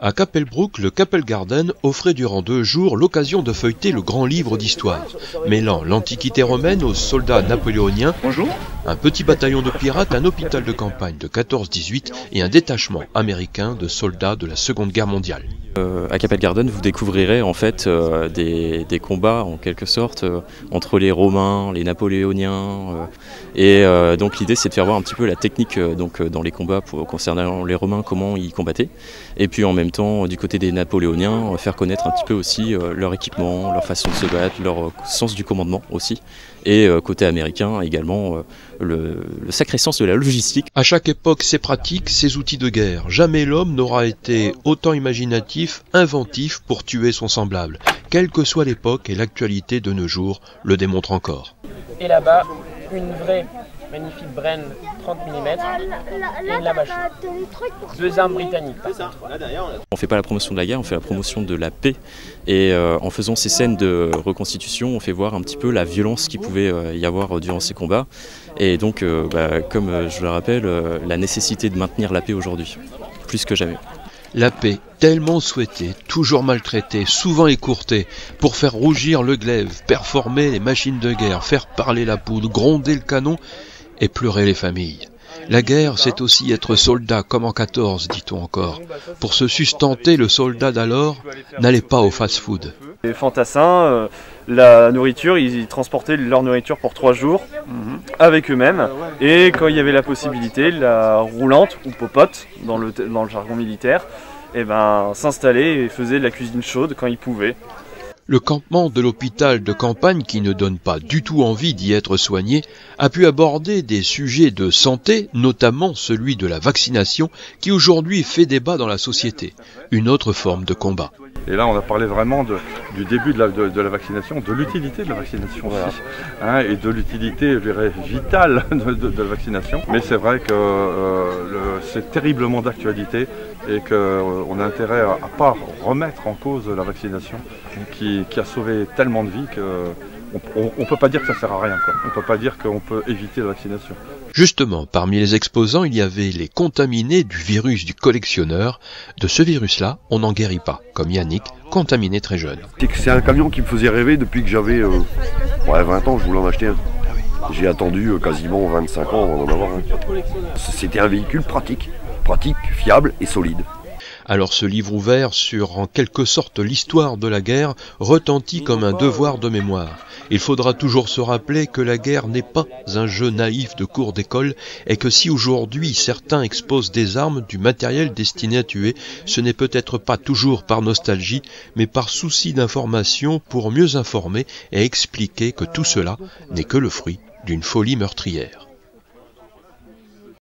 À Capelbrook, le Capel Garden offrait durant 2 jours l'occasion de feuilleter le grand livre d'histoire, mêlant l'Antiquité romaine aux soldats napoléoniens, un petit bataillon de pirates, un hôpital de campagne de 14-18 et un détachement américain de soldats de la Seconde Guerre mondiale. À Capel Garden, vous découvrirez en fait des combats en quelque sorte entre les Romains, les Napoléoniens, et donc l'idée c'est de faire voir un petit peu la technique dans les combats concernant les Romains, comment ils combattaient, et puis en même temps du côté des Napoléoniens, faire connaître un petit peu aussi leur équipement, leur façon de se battre, leur sens du commandement aussi, et côté américain également le sacré sens de la logistique. À chaque époque, ses pratiques, ses outils de guerre. Jamais l'homme n'aura été autant imaginatif, inventif pour tuer son semblable. Quelle que soit l'époque, et l'actualité de nos jours le démontre encore. Et là-bas, une vraie magnifique Bren 30 mm et la machine. 2 armes britanniques. On ne fait pas la promotion de la guerre, on fait la promotion de la paix. Et en faisant ces scènes de reconstitution, on fait voir un petit peu la violence qu'il pouvait y avoir durant ces combats. Et donc, comme je le rappelle, la nécessité de maintenir la paix aujourd'hui, plus que jamais. La paix, tellement souhaitée, toujours maltraitée, souvent écourtée, pour faire rougir le glaive, performer les machines de guerre, faire parler la poudre, gronder le canon et pleurer les familles. La guerre, c'est aussi être soldat, comme en 14, dit-on encore. Pour se sustenter, le soldat d'alors n'allait pas au fast-food. Les fantassins, la nourriture, ils transportaient leur nourriture pour 3 jours avec eux-mêmes. Et quand il y avait la possibilité, la roulante ou popote dans le jargon militaire, s'installait et faisait de la cuisine chaude quand ils pouvaient. Le campement de l'hôpital de campagne, qui ne donne pas du tout envie d'y être soigné, a pu aborder des sujets de santé, notamment celui de la vaccination, qui aujourd'hui fait débat dans la société, une autre forme de combat. Et là, on a parlé vraiment du début de la vaccination, de l'utilité de la vaccination aussi, et de l'utilité, je dirais, vitale de la vaccination. Mais c'est vrai que c'est terriblement d'actualité et qu'on a intérêt à ne pas remettre en cause la vaccination qui a sauvé tellement de vies qu'on ne peut pas dire que ça ne sert à rien, quoi. On ne peut pas dire qu'on peut éviter la vaccination. Justement, parmi les exposants, il y avait les contaminés du virus du collectionneur. De ce virus-là, on n'en guérit pas, comme Yannick, contaminé très jeune. C'est un camion qui me faisait rêver depuis que j'avais 20 ans, je voulais en acheter un. J'ai attendu quasiment 25 ans avant d'en avoir un. C'était un véhicule pratique, fiable et solide. Alors ce livre ouvert sur en quelque sorte l'histoire de la guerre retentit comme un devoir de mémoire. Il faudra toujours se rappeler que la guerre n'est pas un jeu naïf de cours d'école et que si aujourd'hui certains exposent des armes, du matériel destiné à tuer, ce n'est peut-être pas toujours par nostalgie, mais par souci d'information pour mieux informer et expliquer que tout cela n'est que le fruit d'une folie meurtrière.